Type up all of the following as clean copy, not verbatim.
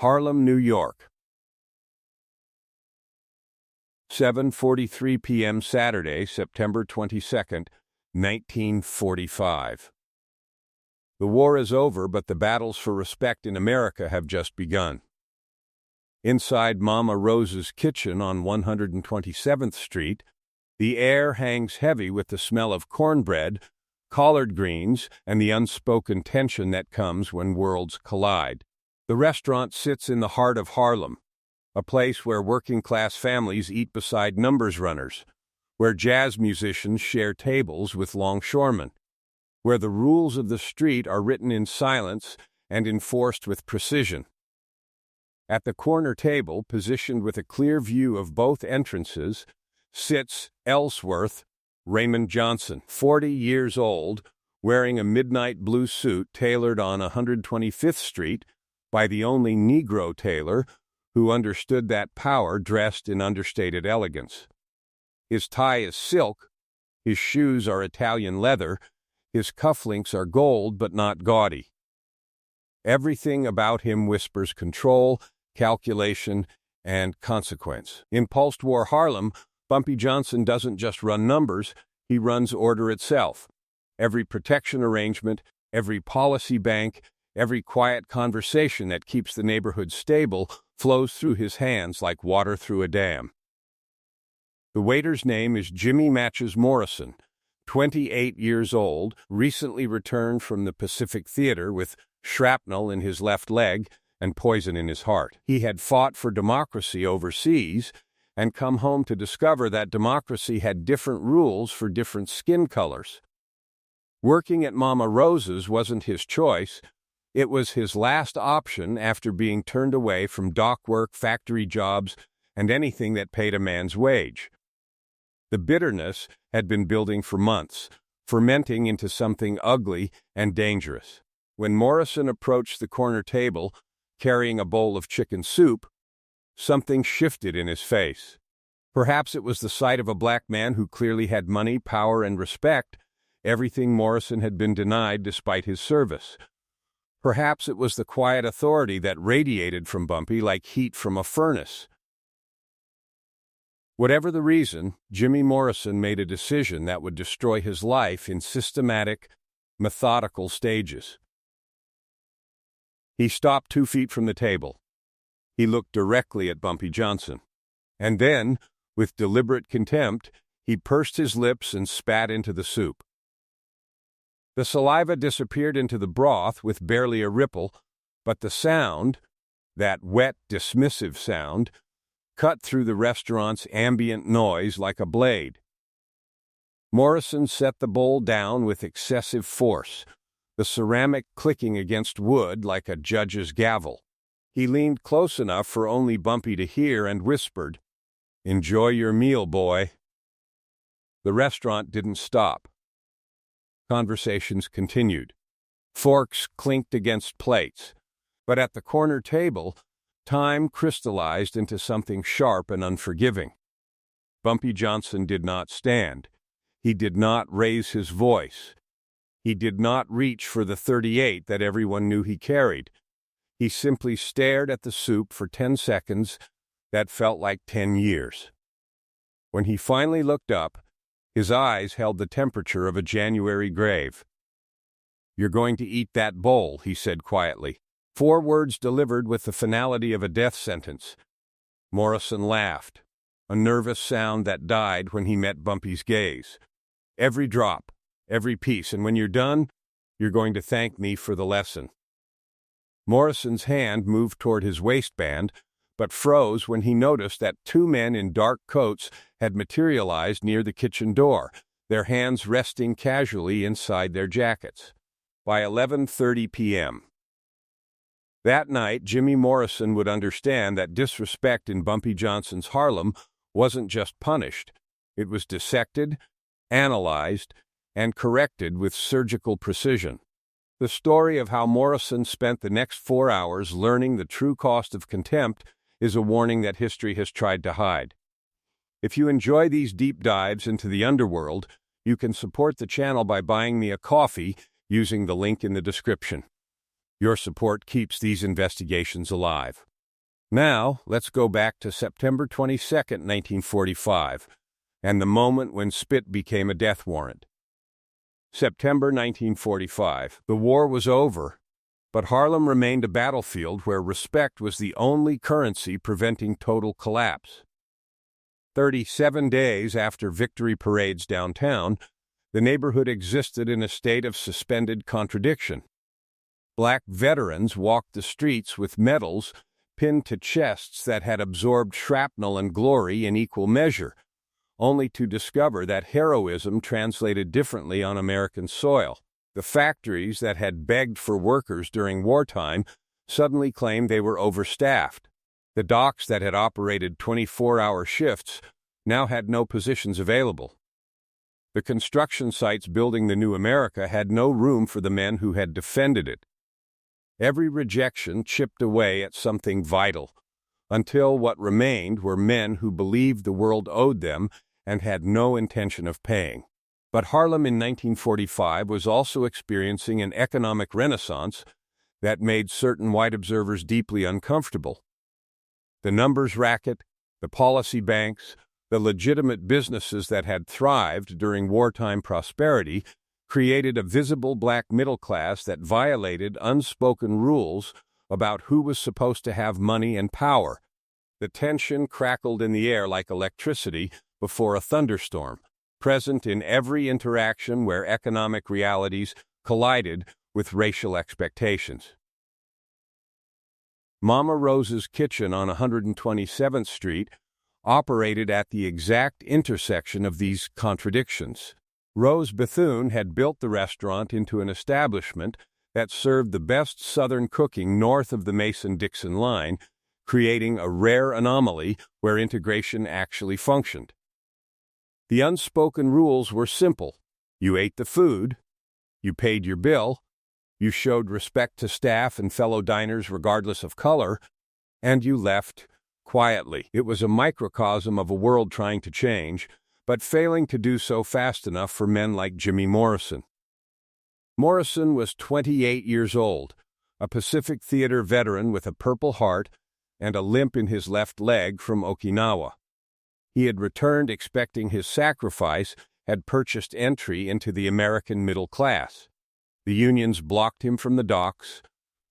Harlem, New York. 7:43 p.m. Saturday, September 22nd, 1945. The war is over, but the battles for respect in America have just begun. Inside Mama Rose's kitchen on 127th Street, the air hangs heavy with the smell of cornbread, collard greens, and the unspoken tension that comes when worlds collide. The restaurant sits in the heart of Harlem, a place where working-class families eat beside numbers runners, where jazz musicians share tables with longshoremen, where the rules of the street are written in silence and enforced with precision. At the corner table, positioned with a clear view of both entrances, sits Ellsworth Raymond Johnson, 40 years old, wearing a midnight blue suit tailored on 125th Street by the only Negro tailor who understood that power dressed in understated elegance. His tie is silk, his shoes are Italian leather, his cufflinks are gold but not gaudy. Everything about him whispers control, calculation, and consequence. In post-war Harlem, Bumpy Johnson doesn't just run numbers, he runs order itself. Every protection arrangement, every policy bank, every quiet conversation that keeps the neighborhood stable flows through his hands like water through a dam. The waiter's name is Jimmy Matches Morrison, 28 years old, recently returned from the Pacific Theater with shrapnel in his left leg and poison in his heart. He had fought for democracy overseas and come home to discover that democracy had different rules for different skin colors. Working at Mama Rose's wasn't his choice. It was his last option after being turned away from dock work, factory jobs, and anything that paid a man's wage. The bitterness had been building for months, fermenting into something ugly and dangerous. When Morrison approached the corner table, carrying a bowl of chicken soup, something shifted in his face. Perhaps it was the sight of a black man who clearly had money, power, and respect, everything Morrison had been denied despite his service. Perhaps it was the quiet authority that radiated from Bumpy like heat from a furnace. Whatever the reason, Jimmy Morrison made a decision that would destroy his life in systematic, methodical stages. He stopped 2 feet from the table. He looked directly at Bumpy Johnson. And then, with deliberate contempt, he pursed his lips and spat into the soup. The saliva disappeared into the broth with barely a ripple, but the sound, that wet, dismissive sound, cut through the restaurant's ambient noise like a blade. Morrison set the bowl down with excessive force, the ceramic clicking against wood like a judge's gavel. He leaned close enough for only Bumpy to hear and whispered, "Enjoy your meal, boy." The restaurant didn't stop. Conversations continued. Forks clinked against plates. But at the corner table, time crystallized into something sharp and unforgiving. Bumpy Johnson did not stand. He did not raise his voice. He did not reach for the .38 that everyone knew he carried. He simply stared at the soup for 10 seconds that felt like 10 years. When he finally looked up, his eyes held the temperature of a January grave. "You're going to eat that bowl," he said quietly. 4 words delivered with the finality of a death sentence. Morrison laughed, a nervous sound that died when he met Bumpy's gaze. "Every drop, every piece, and when you're done, you're going to thank me for the lesson." Morrison's hand moved toward his waistband, but froze when he noticed that 2 men in dark coats had materialized near the kitchen door, their hands resting casually inside their jackets. By 11:30 p.m. that night, Jimmy Morrison would understand that disrespect in Bumpy Johnson's Harlem wasn't just punished. It was dissected, analyzed, and corrected with surgical precision. The story of how Morrison spent the next 4 hours learning the true cost of contempt is a warning that history has tried to hide. If you enjoy these deep dives into the underworld, you can support the channel by buying me a coffee using the link in the description. Your support keeps these investigations alive. Now, let's go back to September 22, 1945, and the moment when Spit became a death warrant. September 1945. The war was over, but Harlem remained a battlefield where respect was the only currency preventing total collapse. 37 days after victory parades downtown, the neighborhood existed in a state of suspended contradiction. Black veterans walked the streets with medals pinned to chests that had absorbed shrapnel and glory in equal measure, only to discover that heroism translated differently on American soil. The factories that had begged for workers during wartime suddenly claimed they were overstaffed. The docks that had operated 24-hour shifts now had no positions available. The construction sites building the new America had no room for the men who had defended it. Every rejection chipped away at something vital, until what remained were men who believed the world owed them and had no intention of paying. But Harlem in 1945 was also experiencing an economic renaissance that made certain white observers deeply uncomfortable. The numbers racket, the policy banks, the legitimate businesses that had thrived during wartime prosperity created a visible black middle class that violated unspoken rules about who was supposed to have money and power. The tension crackled in the air like electricity before a thunderstorm, present in every interaction where economic realities collided with racial expectations. Mama Rose's kitchen on 127th Street operated at the exact intersection of these contradictions. Rose Bethune had built the restaurant into an establishment that served the best Southern cooking north of the Mason-Dixon line, creating a rare anomaly where integration actually functioned. The unspoken rules were simple. You ate the food, you paid your bill, you showed respect to staff and fellow diners regardless of color, and you left quietly. It was a microcosm of a world trying to change, but failing to do so fast enough for men like Jimmy Morrison. Morrison was 28 years old, a Pacific Theater veteran with a Purple Heart and a limp in his left leg from Okinawa. He had returned expecting his sacrifice had purchased entry into the American middle class. The unions blocked him from the docks.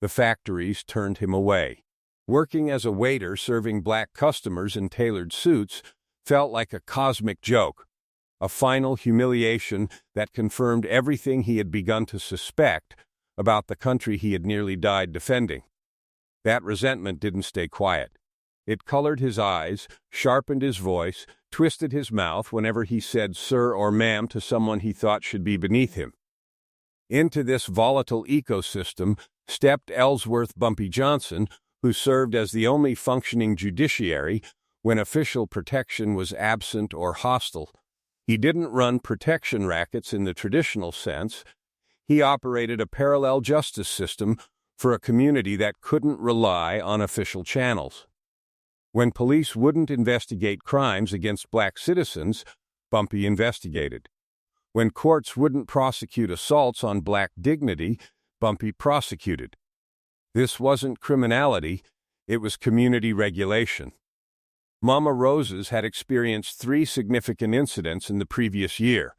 The factories turned him away. Working as a waiter serving black customers in tailored suits felt like a cosmic joke, a final humiliation that confirmed everything he had begun to suspect about the country he had nearly died defending. That resentment didn't stay quiet. It colored his eyes, sharpened his voice, twisted his mouth whenever he said sir or ma'am to someone he thought should be beneath him. Into this volatile ecosystem stepped Ellsworth Bumpy Johnson, who served as the only functioning judiciary when official protection was absent or hostile. He didn't run protection rackets in the traditional sense. He operated a parallel justice system for a community that couldn't rely on official channels. When police wouldn't investigate crimes against black citizens, Bumpy investigated. When courts wouldn't prosecute assaults on black dignity, Bumpy prosecuted. This wasn't criminality, it was community regulation. Mama Rose's had experienced 3 significant incidents in the previous year,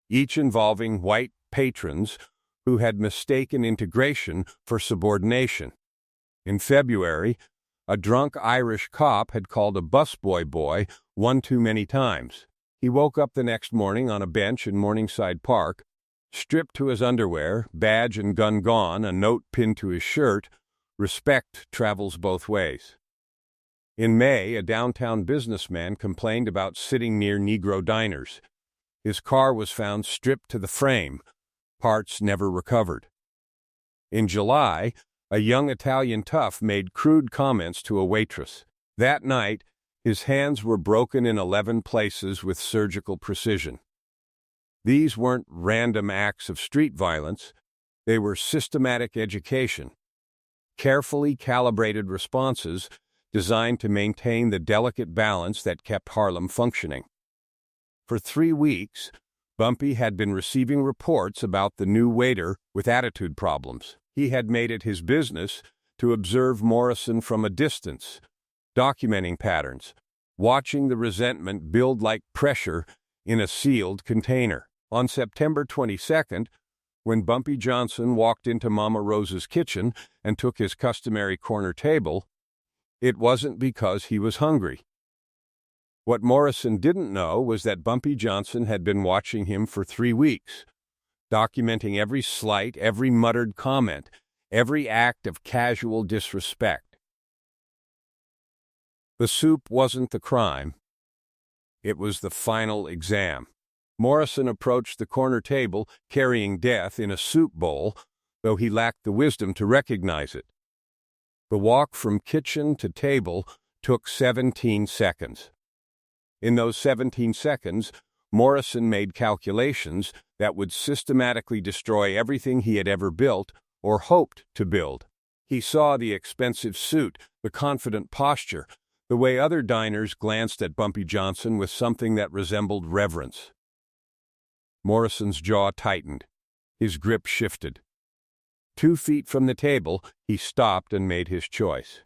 each involving white patrons who had mistaken integration for subordination. In February, a drunk Irish cop had called a busboy boy one too many times. He woke up the next morning on a bench in Morningside Park, stripped to his underwear, badge and gun gone, a note pinned to his shirt, "Respect travels both ways." In May, a downtown businessman complained about sitting near Negro diners. His car was found stripped to the frame, parts never recovered. In July, a young Italian tough made crude comments to a waitress. That night, his hands were broken in 11 places with surgical precision. These weren't random acts of street violence, they were systematic education, carefully calibrated responses designed to maintain the delicate balance that kept Harlem functioning. For 3 weeks, Bumpy had been receiving reports about the new waiter with attitude problems. He had made it his business to observe Morrison from a distance, documenting patterns, watching the resentment build like pressure in a sealed container. On September 22nd, when Bumpy Johnson walked into Mama Rose's kitchen and took his customary corner table, it wasn't because he was hungry. What Morrison didn't know was that Bumpy Johnson had been watching him for 3 weeks, documenting every slight, every muttered comment, every act of casual disrespect. The soup wasn't the crime. It was the final exam. Morrison approached the corner table carrying death in a soup bowl, though he lacked the wisdom to recognize it. The walk from kitchen to table took 17 seconds. In those 17 seconds, Morrison made calculations that would systematically destroy everything he had ever built or hoped to build. He saw the expensive suit, the confident posture, the way other diners glanced at Bumpy Johnson with something that resembled reverence. Morrison's jaw tightened. His grip shifted. 2 feet from the table, he stopped and made his choice.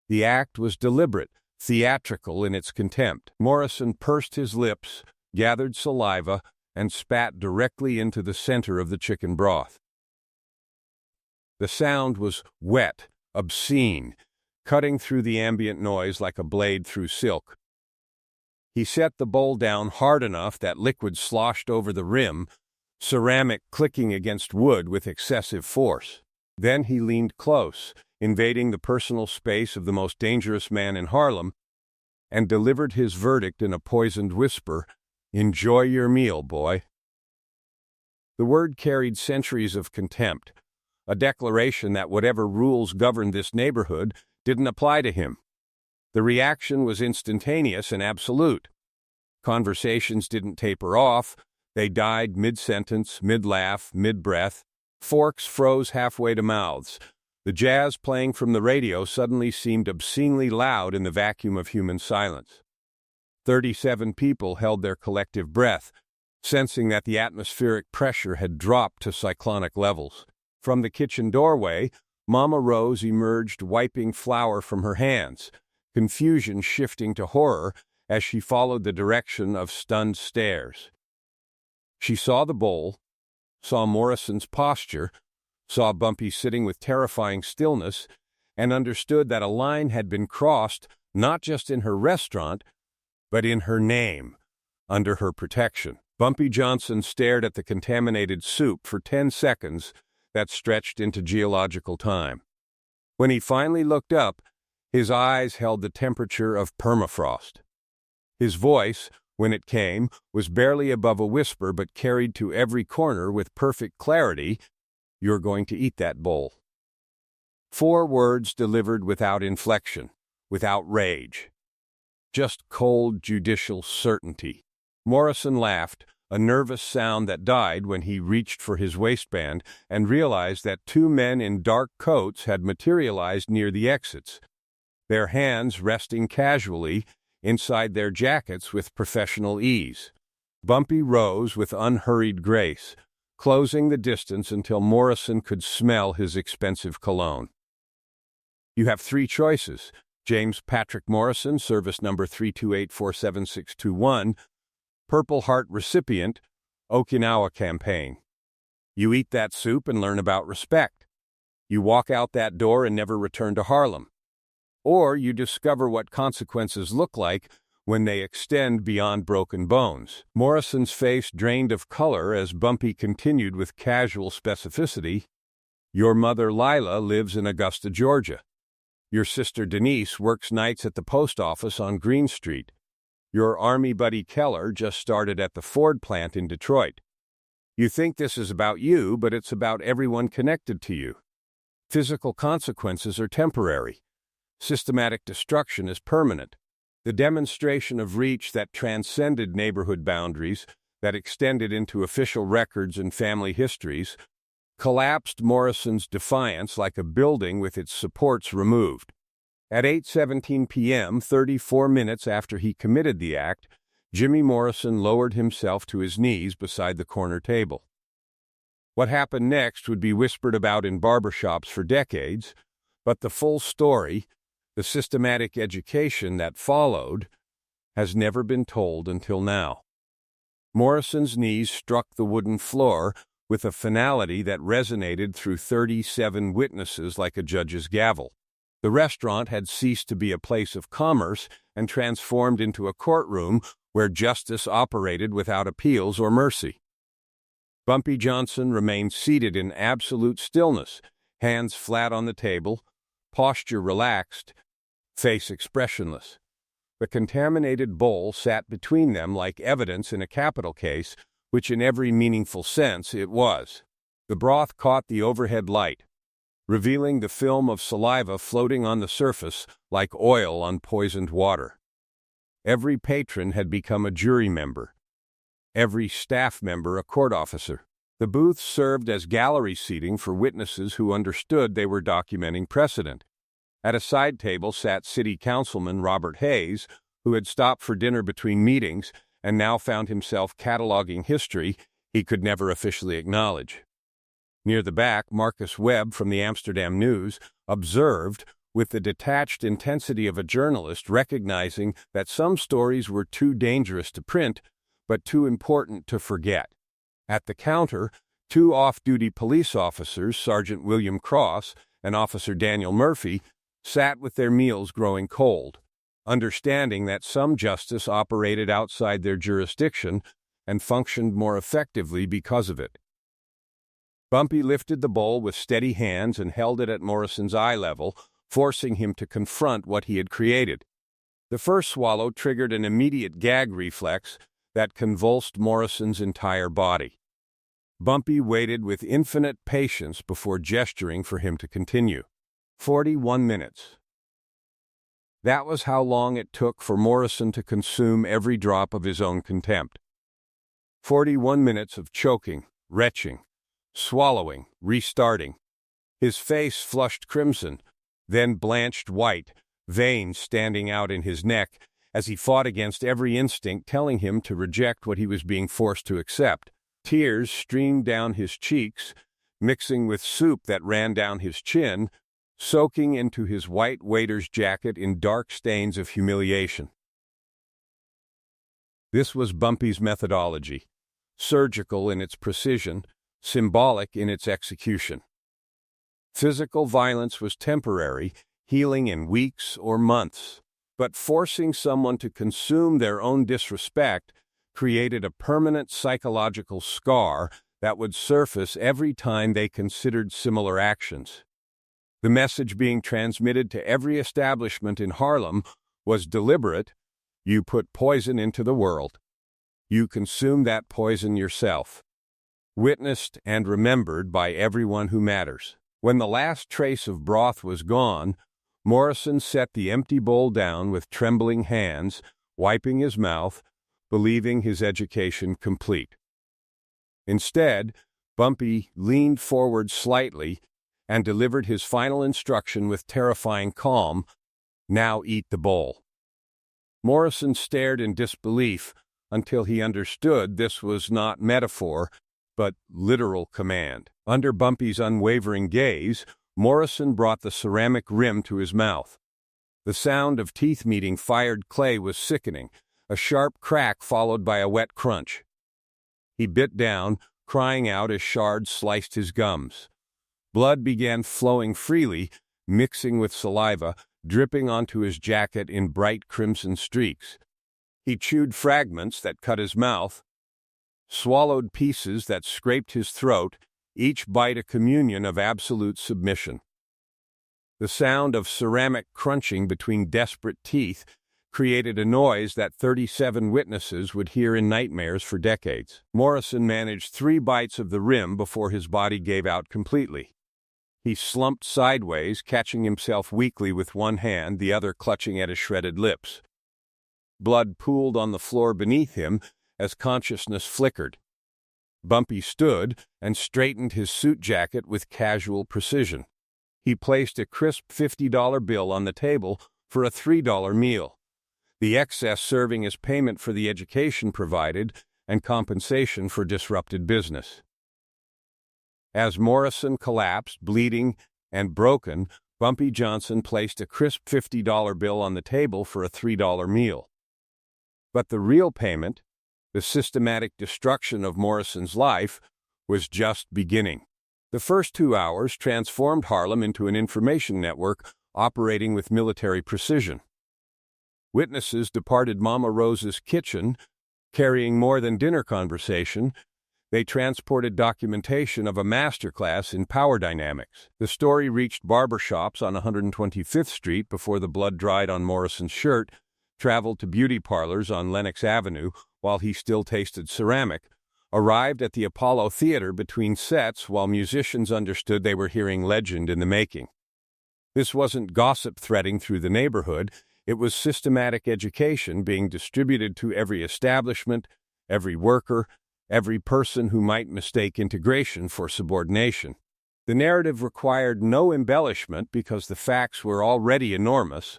The act was deliberate, theatrical in its contempt. Morrison pursed his lips, gathered saliva, and spat directly into the center of the chicken broth. The sound was wet, obscene, cutting through the ambient noise like a blade through silk. He set the bowl down hard enough that liquid sloshed over the rim, ceramic clicking against wood with excessive force. Then he leaned close, invading the personal space of the most dangerous man in Harlem, and delivered his verdict in a poisoned whisper, "Enjoy your meal, boy." The word carried centuries of contempt, a declaration that whatever rules governed this neighborhood didn't apply to him. The reaction was instantaneous and absolute. Conversations didn't taper off. They died mid-sentence, mid-laugh, mid-breath. Forks froze halfway to mouths. The jazz playing from the radio suddenly seemed obscenely loud in the vacuum of human silence. 37 people held their collective breath, sensing that the atmospheric pressure had dropped to cyclonic levels. From the kitchen doorway, Mama Rose emerged, wiping flour from her hands, confusion shifting to horror as she followed the direction of stunned stares. She saw the bowl, saw Morrison's posture, saw Bumpy sitting with terrifying stillness, and understood that a line had been crossed not just in her restaurant, but in her name, under her protection. Bumpy Johnson stared at the contaminated soup for 10 seconds that stretched into geological time. When he finally looked up, his eyes held the temperature of permafrost. His voice, when it came, was barely above a whisper but carried to every corner with perfect clarity, "You're going to eat that bowl." 4 words delivered without inflection, without rage. Just cold, judicial certainty. Morrison laughed, a nervous sound that died when he reached for his waistband and realized that 2 men in dark coats had materialized near the exits, their hands resting casually inside their jackets with professional ease. Bumpy rose with unhurried grace, closing the distance until Morrison could smell his expensive cologne. "You have 3 choices. James Patrick Morrison, service number 328-47621, Purple Heart recipient, Okinawa campaign. You eat that soup and learn about respect. You walk out that door and never return to Harlem. Or you discover what consequences look like when they extend beyond broken bones." Morrison's face drained of color as Bumpy continued with casual specificity, "Your mother Lila lives in Augusta, Georgia. Your sister Denise works nights at the post office on Green Street. Your Army buddy Keller just started at the Ford plant in Detroit. You think this is about you, but it's about everyone connected to you. Physical consequences are temporary. Systematic destruction is permanent." The demonstration of reach that transcended neighborhood boundaries, that extended into official records and family histories, collapsed Morrison's defiance like a building with its supports removed. At 8:17 p.m., 34 minutes after he committed the act, Jimmy Morrison lowered himself to his knees beside the corner table. What happened next would be whispered about in barbershops for decades, but the full story, the systematic education that followed, has never been told until now. Morrison's knees struck the wooden floor with a finality that resonated through 37 witnesses like a judge's gavel. The restaurant had ceased to be a place of commerce and transformed into a courtroom where justice operated without appeals or mercy. Bumpy Johnson remained seated in absolute stillness, hands flat on the table, posture relaxed, face expressionless. The contaminated bowl sat between them like evidence in a capital case, which in every meaningful sense it was. The broth caught the overhead light, revealing the film of saliva floating on the surface like oil on poisoned water. Every patron had become a jury member, every staff member a court officer. The booths served as gallery seating for witnesses who understood they were documenting precedent. At a side table sat City Councilman Robert Hayes, who had stopped for dinner between meetings and now found himself cataloging history he could never officially acknowledge. Near the back, Marcus Webb from the Amsterdam News observed, with the detached intensity of a journalist recognizing that some stories were too dangerous to print, but too important to forget. At the counter, two off-duty police officers, Sergeant William Cross and Officer Daniel Murphy, sat with their meals growing cold, understanding that some justice operated outside their jurisdiction and functioned more effectively because of it. Bumpy lifted the bowl with steady hands and held it at Morrison's eye level, forcing him to confront what he had created. The first swallow triggered an immediate gag reflex that convulsed Morrison's entire body. Bumpy waited with infinite patience before gesturing for him to continue. 41 minutes. That was how long it took for Morrison to consume every drop of his own contempt. 41 minutes of choking, retching, swallowing, restarting. His face flushed crimson, then blanched white, veins standing out in his neck as he fought against every instinct telling him to reject what he was being forced to accept. Tears streamed down his cheeks, mixing with soup that ran down his chin, soaking into his white waiter's jacket in dark stains of humiliation. This was Bumpy's methodology, surgical in its precision, symbolic in its execution. Physical violence was temporary, healing in weeks or months, but forcing someone to consume their own disrespect created a permanent psychological scar that would surface every time they considered similar actions. The message being transmitted to every establishment in Harlem was deliberate. You put poison into the world. You consume that poison yourself. Witnessed and remembered by everyone who matters. When the last trace of broth was gone, Morrison set the empty bowl down with trembling hands, wiping his mouth, believing his education complete. Instead, Bumpy leaned forward slightly and delivered his final instruction with terrifying calm, "Now eat the bowl." Morrison stared in disbelief until he understood this was not metaphor, but literal command. Under Bumpy's unwavering gaze, Morrison brought the ceramic rim to his mouth. The sound of teeth meeting fired clay was sickening, a sharp crack followed by a wet crunch. He bit down, crying out as shards sliced his gums. Blood began flowing freely, mixing with saliva, dripping onto his jacket in bright crimson streaks. He chewed fragments that cut his mouth, swallowed pieces that scraped his throat, each bite a communion of absolute submission. The sound of ceramic crunching between desperate teeth created a noise that 37 witnesses would hear in nightmares for decades. Morrison managed 3 bites of the rim before his body gave out completely. He slumped sideways, catching himself weakly with one hand, the other clutching at his shredded lips. Blood pooled on the floor beneath him as consciousness flickered. Bumpy stood and straightened his suit jacket with casual precision. He placed a crisp $50 bill on the table for a $3 meal, the excess serving as payment for the education provided and compensation for disrupted business. As Morrison collapsed, bleeding and broken, Bumpy Johnson placed a crisp $50 bill on the table for a $3 meal. But the real payment, the systematic destruction of Morrison's life, was just beginning. The first 2 hours transformed Harlem into an information network operating with military precision. Witnesses departed Mama Rose's kitchen, carrying more than dinner conversation. They transported documentation of a masterclass in power dynamics. The story reached barbershops on 125th Street before the blood dried on Morrison's shirt, traveled to beauty parlors on Lenox Avenue while he still tasted ceramic, arrived at the Apollo Theater between sets while musicians understood they were hearing legend in the making. This wasn't gossip threading through the neighborhood. It was systematic education being distributed to every establishment, every worker, every person who might mistake integration for subordination. The narrative required no embellishment because the facts were already enormous.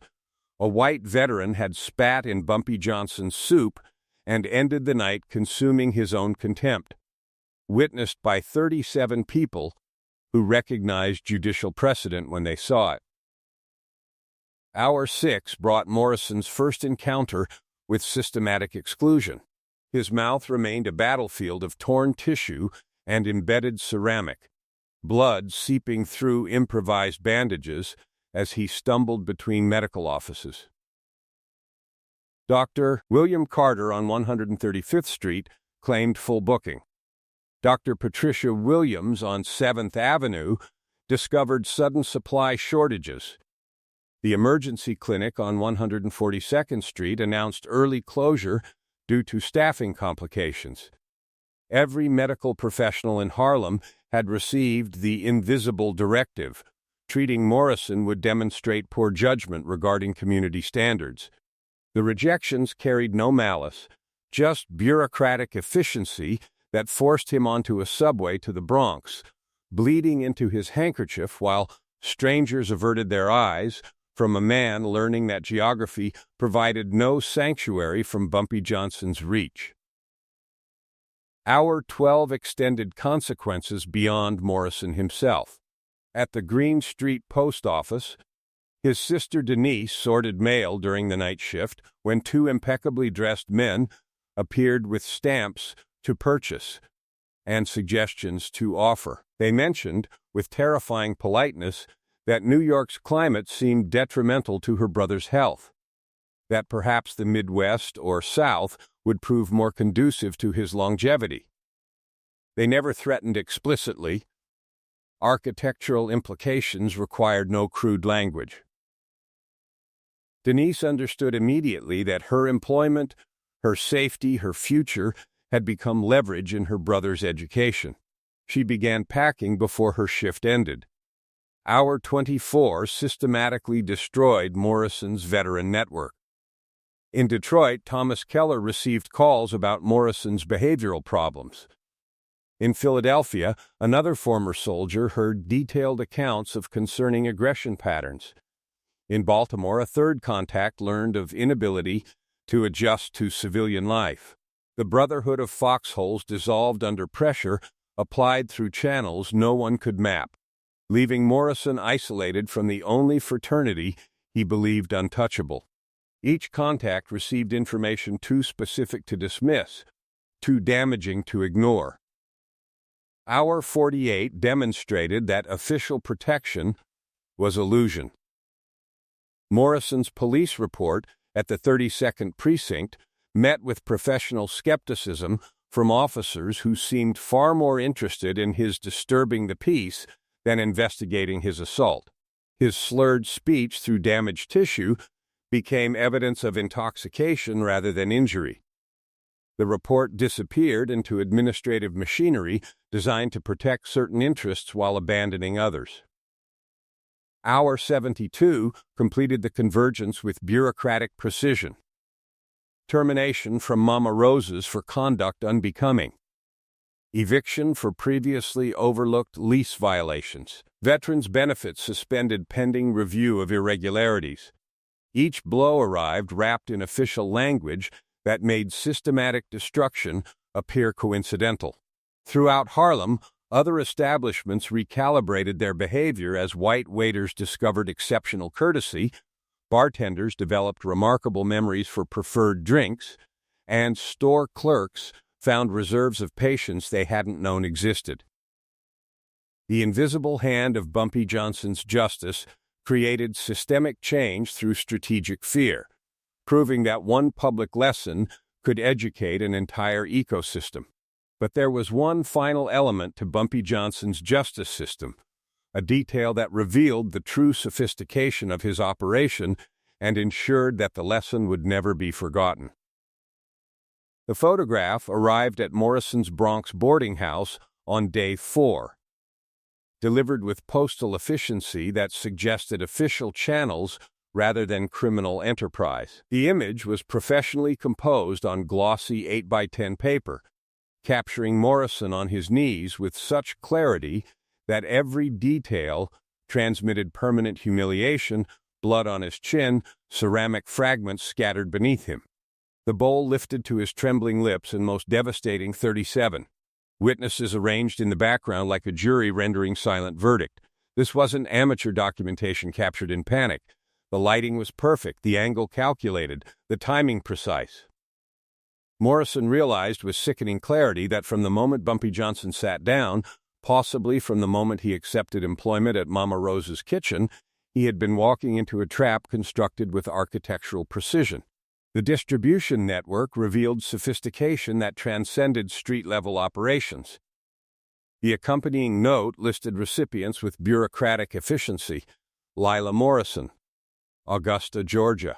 A white veteran had spat in Bumpy Johnson's soup and ended the night consuming his own contempt, witnessed by 37 people who recognized judicial precedent when they saw it. Hour 6 brought Morrison's first encounter with systematic exclusion. His mouth remained a battlefield of torn tissue and embedded ceramic, blood seeping through improvised bandages as he stumbled between medical offices. Dr. William Carter on 135th Street claimed full booking. Dr. Patricia Williams on 7th Avenue discovered sudden supply shortages. The emergency clinic on 142nd Street announced early closure due to staffing complications. Every medical professional in Harlem had received the invisible directive. Treating Morrison would demonstrate poor judgment regarding community standards. The rejections carried no malice, just bureaucratic efficiency that forced him onto a subway to the Bronx, bleeding into his handkerchief while strangers averted their eyes from a man learning that geography provided no sanctuary from Bumpy Johnson's reach. Hour 12 extended consequences beyond Morrison himself. At the Green Street post office, his sister Denise sorted mail during the night shift when 2 impeccably dressed men appeared with stamps to purchase and suggestions to offer. They mentioned, with terrifying politeness, that New York's climate seemed detrimental to her brother's health, that perhaps the Midwest or South would prove more conducive to his longevity. They never threatened explicitly. Architectural implications required no crude language. Denise understood immediately that her employment, her safety, her future had become leverage in her brother's education. She began packing before her shift ended. Hour 24 systematically destroyed Morrison's veteran network. In Detroit, Thomas Keller received calls about Morrison's behavioral problems. In Philadelphia, another former soldier heard detailed accounts of concerning aggression patterns. In Baltimore, a third contact learned of inability to adjust to civilian life. The brotherhood of foxholes dissolved under pressure applied through channels no one could map, leaving Morrison isolated from the only fraternity he believed untouchable. Each contact received information too specific to dismiss, too damaging to ignore. Hour 48 demonstrated that official protection was illusion. Morrison's police report at the 32nd Precinct met with professional skepticism from officers who seemed far more interested in his disturbing the peace than investigating his assault. His slurred speech through damaged tissue became evidence of intoxication rather than injury. The report disappeared into administrative machinery designed to protect certain interests while abandoning others. Hour 72 completed the convergence with bureaucratic precision. Termination from Mama Rose's for conduct unbecoming. Eviction for previously overlooked lease violations. Veterans' benefits suspended pending review of irregularities. Each blow arrived wrapped in official language that made systematic destruction appear coincidental. Throughout Harlem, Other establishments recalibrated their behavior as white waiters discovered exceptional courtesy, bartenders developed remarkable memories for preferred drinks, and store clerks found reserves of patience they hadn't known existed. The invisible hand of Bumpy Johnson's justice created systemic change through strategic fear, proving that one public lesson could educate an entire ecosystem. But there was one final element to Bumpy Johnson's justice system, a detail that revealed the true sophistication of his operation and ensured that the lesson would never be forgotten. The photograph arrived at Morrison's Bronx boarding house on day 4, delivered with postal efficiency that suggested official channels rather than criminal enterprise. The image was professionally composed on glossy 8x10 paper, capturing Morrison on his knees with such clarity that every detail transmitted permanent humiliation, blood on his chin, ceramic fragments scattered beneath him. The bowl lifted to his trembling lips in most devastating 37. Witnesses arranged in the background like a jury rendering silent verdict. This wasn't amateur documentation captured in panic. The lighting was perfect, the angle calculated, the timing precise. Morrison realized with sickening clarity that from the moment Bumpy Johnson sat down, possibly from the moment he accepted employment at Mama Rose's kitchen, he had been walking into a trap constructed with architectural precision. The distribution network revealed sophistication that transcended street-level operations. The accompanying note listed recipients with bureaucratic efficiency: Lila Morrison, Augusta, Georgia;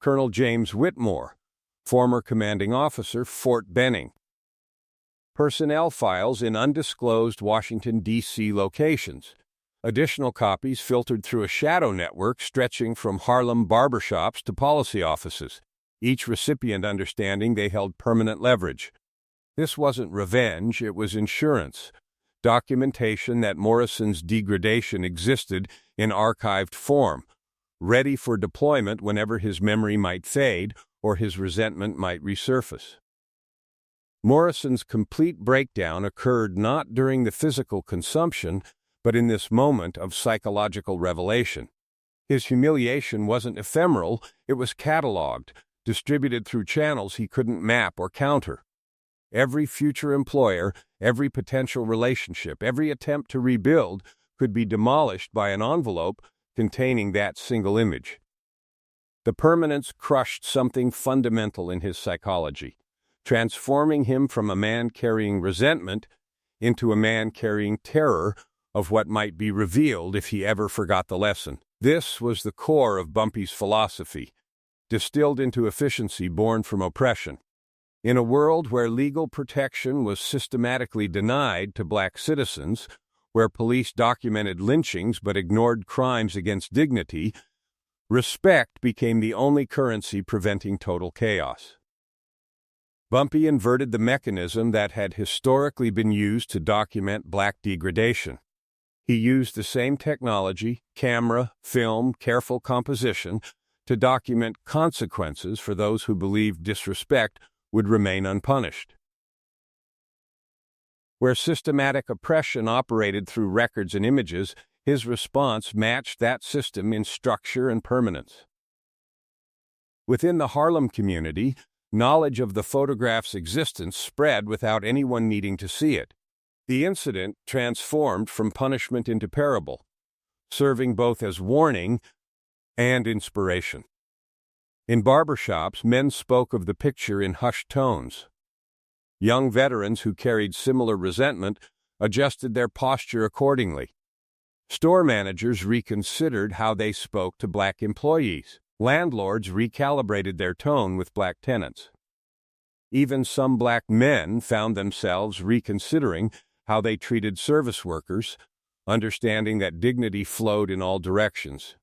Colonel James Whitmore, former commanding officer, Fort Benning; personnel files in undisclosed Washington, D.C. locations; additional copies filtered through a shadow network stretching from Harlem barbershops to policy offices, each recipient understanding they held permanent leverage. This wasn't revenge, it was insurance, documentation that Morrison's degradation existed in archived form, ready for deployment whenever his memory might fade or his resentment might resurface. Morrison's complete breakdown occurred not during the physical consumption, but in this moment of psychological revelation. His humiliation wasn't ephemeral, it was cataloged, distributed through channels he couldn't map or counter. Every future employer, every potential relationship, every attempt to rebuild could be demolished by an envelope containing that single image. The permanence crushed something fundamental in his psychology, transforming him from a man carrying resentment into a man carrying terror of what might be revealed if he ever forgot the lesson. This was the core of Bumpy's philosophy, distilled into efficiency born from oppression. In a world where legal protection was systematically denied to black citizens, where police documented lynchings but ignored crimes against dignity, respect became the only currency preventing total chaos. Bumpy inverted the mechanism that had historically been used to document black degradation. He used the same technology, camera, film, careful composition, to document consequences for those who believed disrespect would remain unpunished. Where systematic oppression operated through records and images, his response matched that system in structure and permanence. Within the Harlem community, knowledge of the photograph's existence spread without anyone needing to see it. The incident transformed from punishment into parable, serving both as warning and inspiration. In barbershops, men spoke of the picture in hushed tones. Young veterans who carried similar resentment adjusted their posture accordingly. Store managers reconsidered how they spoke to black employees. Landlords recalibrated their tone with black tenants. Even some black men found themselves reconsidering how they treated service workers, understanding that dignity flowed in all directions.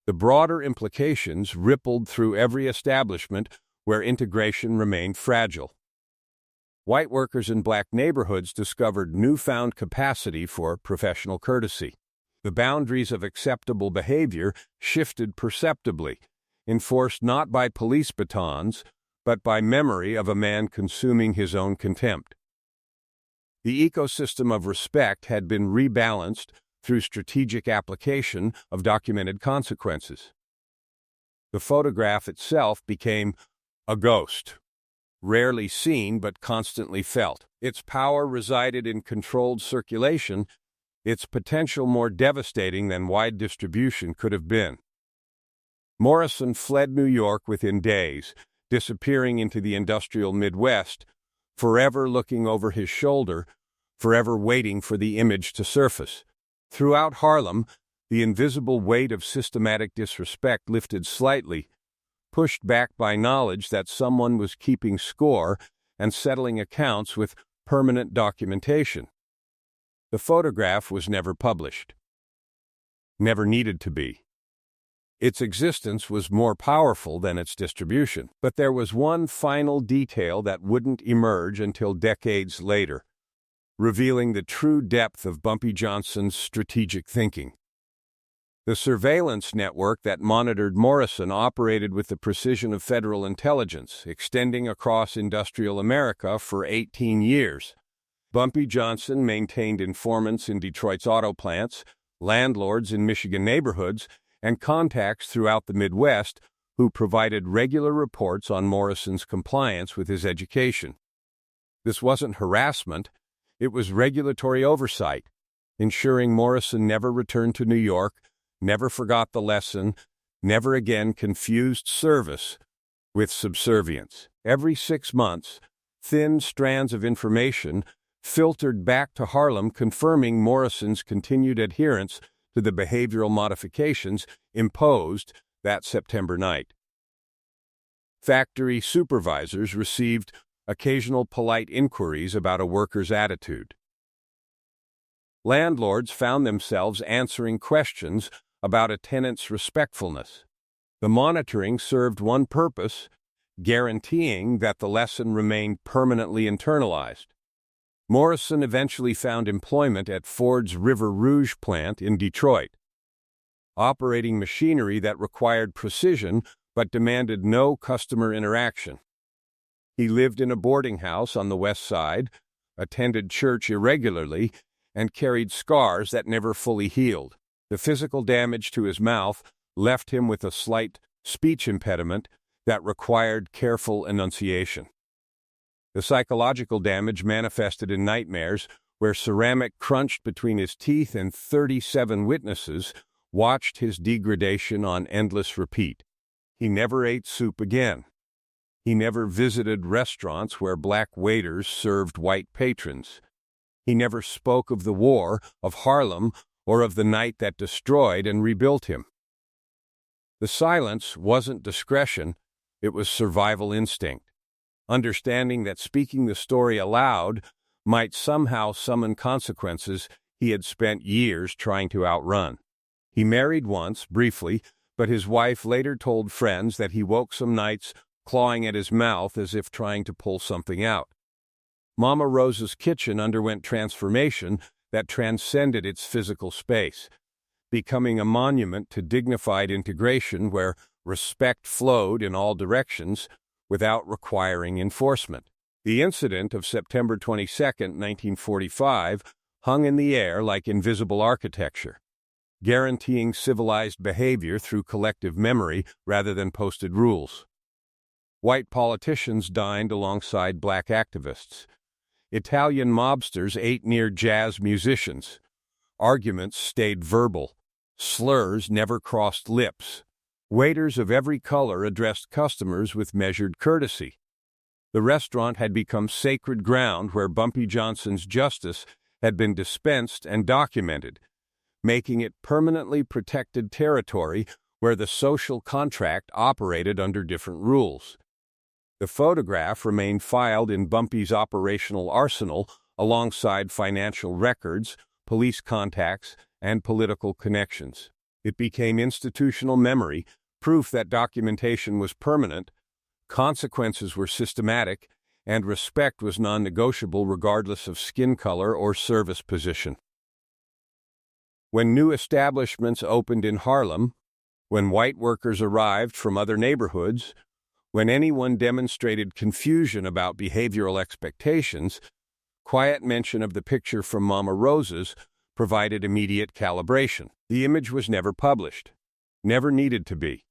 The broader implications rippled through every establishment where integration remained fragile. White workers in black neighborhoods discovered newfound capacity for professional courtesy. The boundaries of acceptable behavior shifted perceptibly, enforced not by police batons, but by memory of a man consuming his own contempt. The ecosystem of respect had been rebalanced through strategic application of documented consequences. The photograph itself became a ghost, rarely seen but constantly felt. Its power resided in controlled circulation, its potential more devastating than wide distribution could have been. Morrison fled New York within days, disappearing into the industrial Midwest, forever looking over his shoulder, forever waiting for the image to surface. Throughout Harlem, the invisible weight of systematic disrespect lifted slightly, pushed back by knowledge that someone was keeping score and settling accounts with permanent documentation. The photograph was never published. Never needed to be. Its existence was more powerful than its distribution. But there was one final detail that wouldn't emerge until decades later, revealing the true depth of Bumpy Johnson's strategic thinking. The surveillance network that monitored Morrison operated with the precision of federal intelligence, extending across industrial America for 18 years. Bumpy Johnson maintained informants in Detroit's auto plants, landlords in Michigan neighborhoods, and contacts throughout the Midwest who provided regular reports on Morrison's compliance with his education. This wasn't harassment, it was regulatory oversight, ensuring Morrison never returned to New York, never forgot the lesson, never again confused service with subservience. Every 6 months, thin strands of information filtered back to Harlem confirming Morrison's continued adherence to the behavioral modifications imposed that September night. Factory supervisors received occasional polite inquiries about a worker's attitude. Landlords found themselves answering questions about a tenant's respectfulness. The monitoring served one purpose, guaranteeing that the lesson remained permanently internalized. Morrison eventually found employment at Ford's River Rouge plant in Detroit, operating machinery that required precision but demanded no customer interaction. He lived in a boarding house on the West Side, attended church irregularly, and carried scars that never fully healed. The physical damage to his mouth left him with a slight speech impediment that required careful enunciation. The psychological damage manifested in nightmares where ceramic crunched between his teeth and 37 witnesses watched his degradation on endless repeat. He never ate soup again. He never visited restaurants where black waiters served white patrons. He never spoke of the war, of Harlem, or of the night that destroyed and rebuilt him. The silence wasn't discretion, it was survival instinct. Understanding that speaking the story aloud might somehow summon consequences he had spent years trying to outrun. He married once, briefly, but his wife later told friends that he woke some nights clawing at his mouth as if trying to pull something out. Mama Rose's kitchen underwent transformation that transcended its physical space, becoming a monument to dignified integration where respect flowed in all directions without requiring enforcement. The incident of September 22, 1945, hung in the air like invisible architecture, guaranteeing civilized behavior through collective memory rather than posted rules. White politicians dined alongside black activists. Italian mobsters ate near jazz musicians. Arguments stayed verbal. Slurs never crossed lips. Waiters of every color addressed customers with measured courtesy. The restaurant had become sacred ground where Bumpy Johnson's justice had been dispensed and documented, making it permanently protected territory where the social contract operated under different rules. The photograph remained filed in Bumpy's operational arsenal alongside financial records, police contacts, and political connections. It became institutional memory, proof that documentation was permanent, consequences were systematic, and respect was non-negotiable regardless of skin color or service position. When new establishments opened in Harlem, when white workers arrived from other neighborhoods, when anyone demonstrated confusion about behavioral expectations, Quiet mention of the picture from Mama Rosa's provided immediate calibration. The image was never published, never needed to be.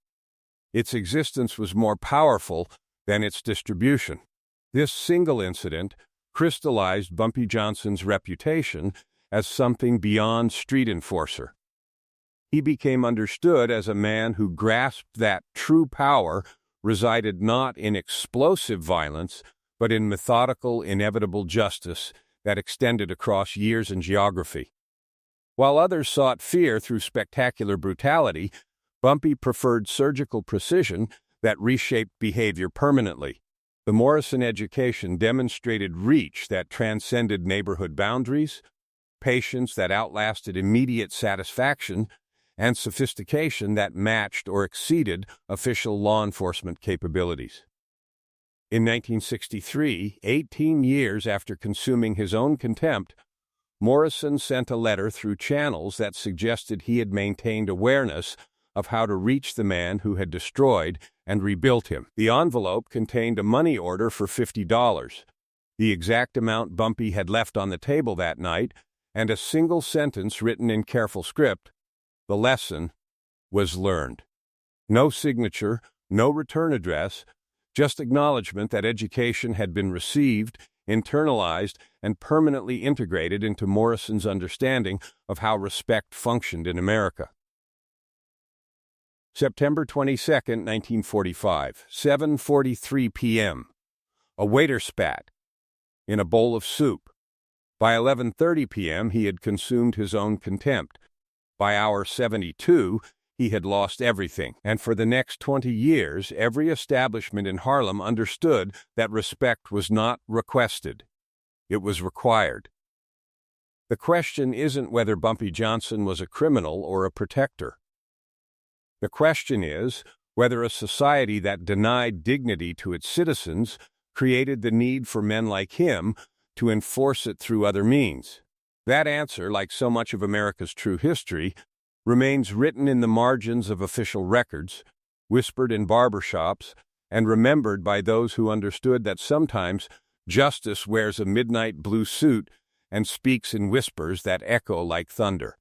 Its existence was more powerful than its distribution. This single incident crystallized Bumpy Johnson's reputation as something beyond street enforcer. He became understood as a man who grasped that true power resided not in explosive violence, but in methodical, inevitable justice that extended across years and geography. While others sought fear through spectacular brutality, Bumpy preferred surgical precision that reshaped behavior permanently. The Morrison education demonstrated reach that transcended neighborhood boundaries, patience that outlasted immediate satisfaction, and sophistication that matched or exceeded official law enforcement capabilities. In 1963, 18 years after consuming his own contempt, Morrison sent a letter through channels that suggested he had maintained awareness of how to reach the man who had destroyed and rebuilt him. The envelope contained a money order for $50, the exact amount Bumpy had left on the table that night, and a single sentence written in careful script: "The lesson was learned." No signature, no return address, just acknowledgement that education had been received, internalized, and permanently integrated into Morrison's understanding of how respect functioned in America. September 22, 1945, 7:43 p.m. A waiter spat in a bowl of soup. By 11:30 p.m., he had consumed his own contempt. By hour 72, he had lost everything, and for the next 20 years, every establishment in Harlem understood that respect was not requested. It was required. The question isn't whether Bumpy Johnson was a criminal or a protector. The question is whether a society that denied dignity to its citizens created the need for men like him to enforce it through other means. That answer, like so much of America's true history, remains written in the margins of official records, whispered in barbershops, and remembered by those who understood that sometimes justice wears a midnight blue suit and speaks in whispers that echo like thunder.